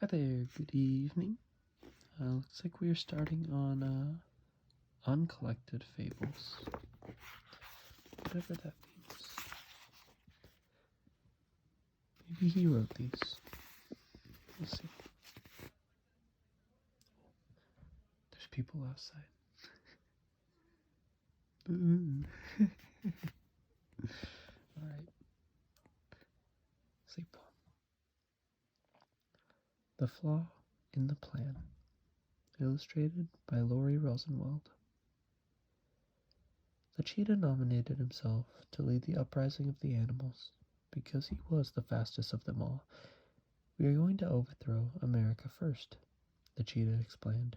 Hi there, good evening. Looks like we are starting on Uncollected Fables. Whatever that means. Maybe he wrote these. We'll see. There's people outside. Alright. Sleep on. The Flaw in the Plan. Illustrated by Lori Rosenwald. The cheetah nominated himself to lead the uprising of the animals because he was the fastest of them all. We are going to overthrow America first, the cheetah explained,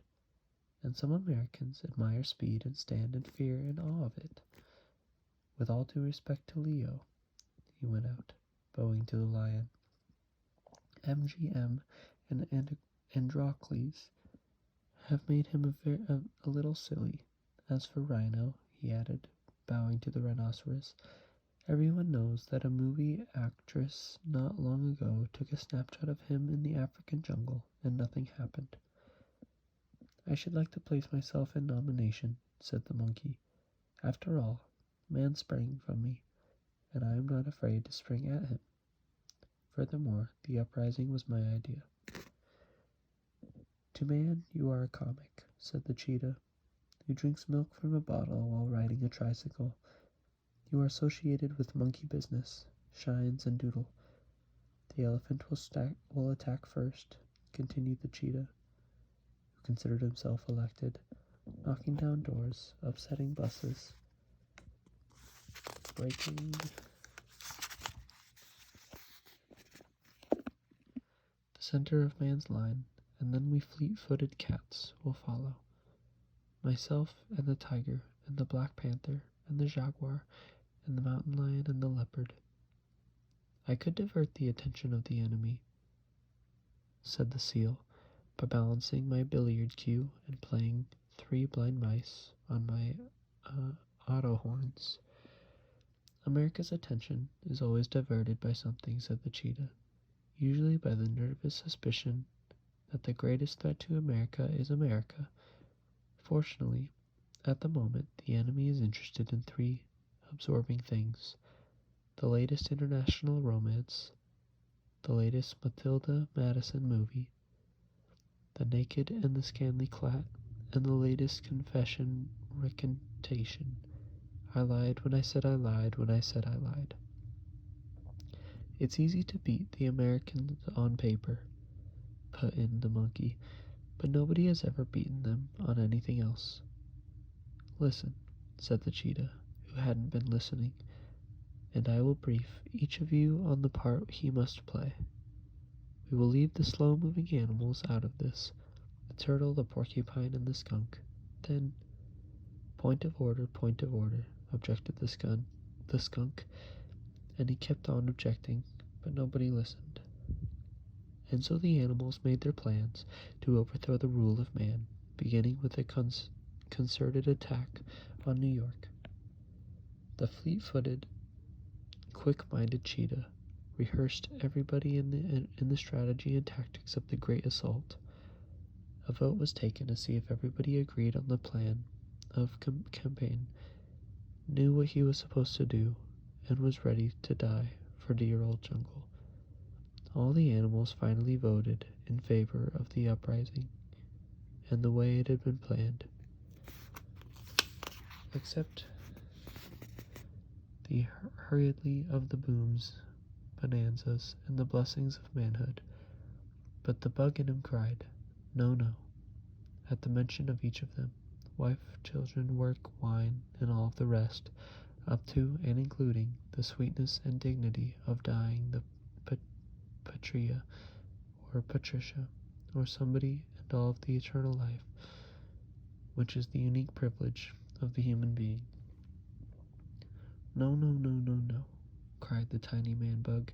and some Americans admire speed and stand in fear and awe of it. With all due respect to Leo, he went out, bowing to the lion. MGM and Androcles have made him a little silly. As for Rhino, he added, bowing to the rhinoceros, everyone knows that a movie actress not long ago took a snapshot of him in the African jungle and nothing happened. I should like to place myself in nomination, said the monkey. After all, man sprang from me, and I am not afraid to spring at him. Furthermore, the uprising was my idea. To man, you are a comic, said the cheetah, who drinks milk from a bottle while riding a tricycle. You are associated with monkey business, Shines and Doodle. The elephant will attack first, continued the cheetah, who considered himself elected, knocking down doors, upsetting buses, breaking the center of man's line, and then we fleet-footed cats will follow. Myself and the tiger and the black panther and the jaguar and the mountain lion and the leopard. I could divert the attention of the enemy, said the seal, by balancing my billiard cue and playing 3 blind mice on my auto horns. America's attention is always diverted by something, said the cheetah, usually by the nervous suspicion that the greatest threat to America is America. Fortunately, at the moment, the enemy is interested in 3 absorbing things: the latest international romance, the latest Matilda Madison movie, the naked and the scantily clad, and the latest confession recantation. I lied when I said I lied when I said I lied. It's easy to beat the Americans on paper, put in the monkey, but nobody has ever beaten them on anything else. Listen, said the cheetah, who hadn't been listening, and I will brief each of you on the part he must play. We will leave the slow-moving animals out of this, the turtle, the porcupine, and the skunk. Then, point of order, objected the skunk, and he kept on objecting, but nobody listened. And so the animals made their plans to overthrow the rule of man, beginning with a concerted attack on New York. The fleet-footed, quick-minded cheetah rehearsed everybody in the strategy and tactics of the great assault. A vote was taken to see if everybody agreed on the plan of campaign, knew what he was supposed to do, and was ready to die for dear old jungle. All the animals finally voted in favor of the uprising and the way it had been planned, except the hurriedly of the booms, bonanzas, and the blessings of manhood. But the bug in him cried, no, no, at the mention of each of them, wife, children, work, wine, and all of the rest, up to and including the sweetness and dignity of dying the Patria, or Patricia, or somebody, and all of the eternal life, which is the unique privilege of the human being. No, no, no, no, no, cried the tiny man-bug,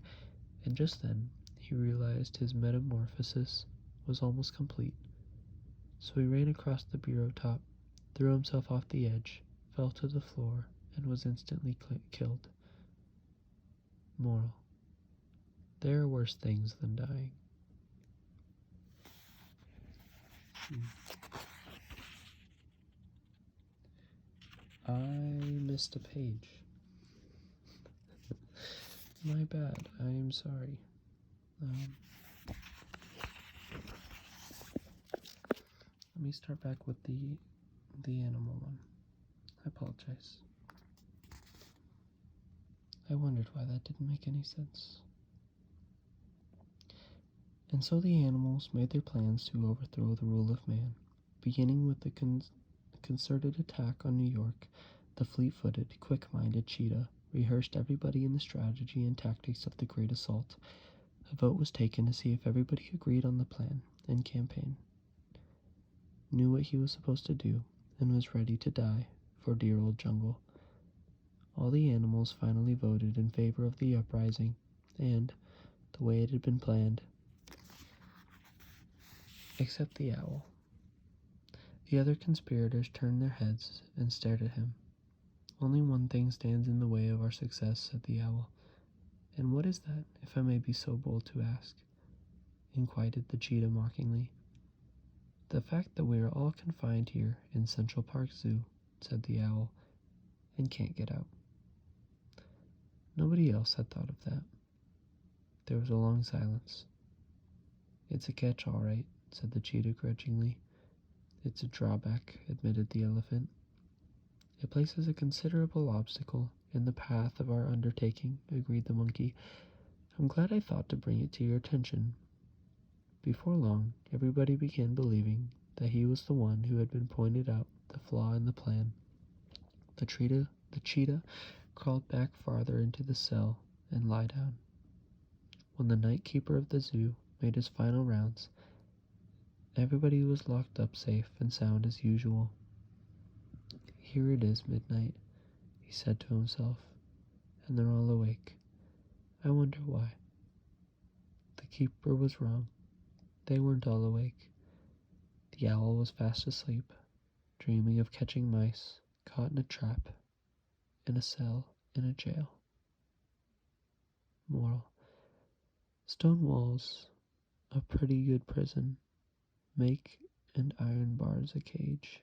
and just then he realized his metamorphosis was almost complete. So he ran across the bureau top, threw himself off the edge, fell to the floor, and was instantly killed. Moral: there are worse things than dying. I missed a page. My bad. I am sorry. Let me start back with the animal one. I apologize. I wondered why that didn't make any sense. And so the animals made their plans to overthrow the rule of man, beginning with the concerted attack on New York. The fleet-footed, quick-minded cheetah rehearsed everybody in the strategy and tactics of the great assault. A vote was taken to see if everybody agreed on the plan and campaign, knew what he was supposed to do, and was ready to die for dear old jungle. All the animals finally voted in favor of the uprising, and, the way it had been planned, except the owl. The other conspirators turned their heads and stared at him. Only one thing stands in the way of our success, said the owl. And what is that, if I may be so bold to ask? Inquired the cheetah mockingly. The fact that we are all confined here in Central Park Zoo, said the owl, and can't get out. Nobody else had thought of that. There was a long silence. It's a catch, all right, said the cheetah grudgingly. It's a drawback, admitted the elephant. It places a considerable obstacle in the path of our undertaking, agreed the monkey. I'm glad I thought to bring it to your attention. Before long, everybody began believing that he was the one who had been pointed out the flaw in the plan. The cheetah crawled back farther into the cell and lay down. When the night keeper of the zoo made his final rounds, everybody was locked up safe and sound as usual. Here it is midnight, he said to himself, and they're all awake. I wonder why. The keeper was wrong. They weren't all awake. The owl was fast asleep, dreaming of catching mice caught in a trap, in a cell, in a jail. Moral: stone walls, a pretty good prison, make and iron bars a cage.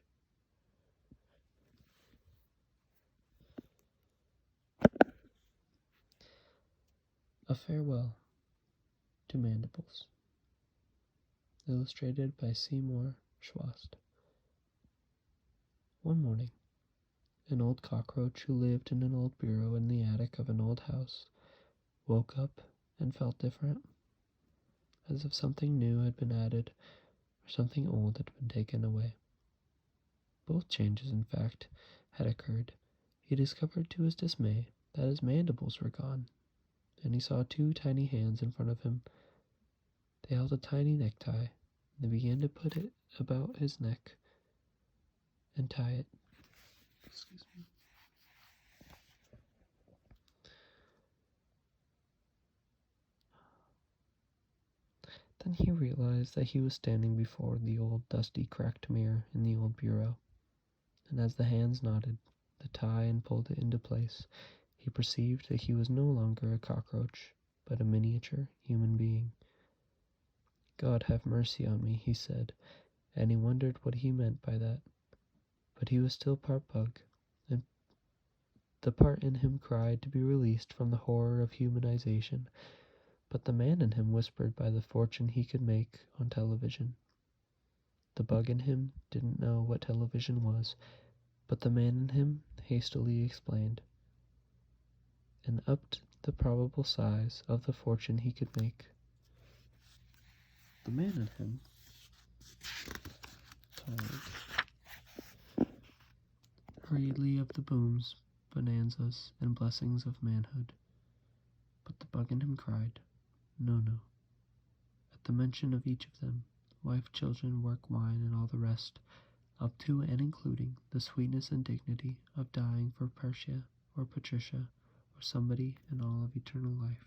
A Farewell to Mandibles. Illustrated by Seymour Schwast. One morning, an old cockroach who lived in an old bureau in the attic of an old house woke up and felt different, as if something new had been added or something old had been taken away. Both changes, in fact, had occurred. He discovered to his dismay that his mandibles were gone, and he saw two tiny hands in front of him. They held a tiny necktie, and they began to put it about his neck and tie it. Excuse me. Then he realized that he was standing before the old dusty cracked mirror in the old bureau, and as the hands knotted the tie and pulled it into place, he perceived that he was no longer a cockroach, but a miniature human being. God have mercy on me, he said, and he wondered what he meant by that. But he was still part bug, and the part in him cried to be released from the horror of humanization, but the man in him whispered by the fortune he could make on television. The bug in him didn't know what television was, but the man in him hastily explained, and upped the probable size of the fortune he could make. The man in him told hurriedly of the booms, bonanzas, and blessings of manhood, but the bug in him cried, no, no. At the mention of each of them, wife, children, work, wine, and all the rest, up to and including the sweetness and dignity of dying for Persia or Patricia or somebody in all of eternal life,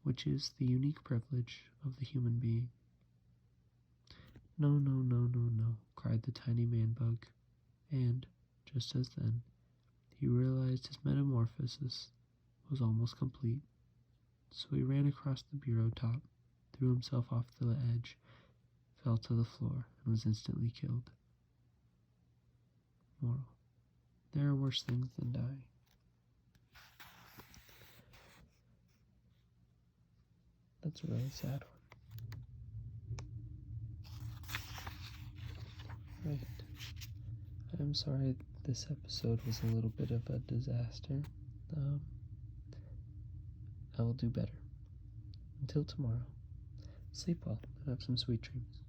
which is the unique privilege of the human being. No, no, no, no, no, cried the tiny man-bug, and, just as then, he realized his metamorphosis was almost complete. So he ran across the bureau top, threw himself off the edge, fell to the floor, and was instantly killed. Moral: there are worse things than dying. That's a really sad one. Right. I'm sorry this episode was a little bit of a disaster. I will do better. Until tomorrow, sleep well and have some sweet dreams.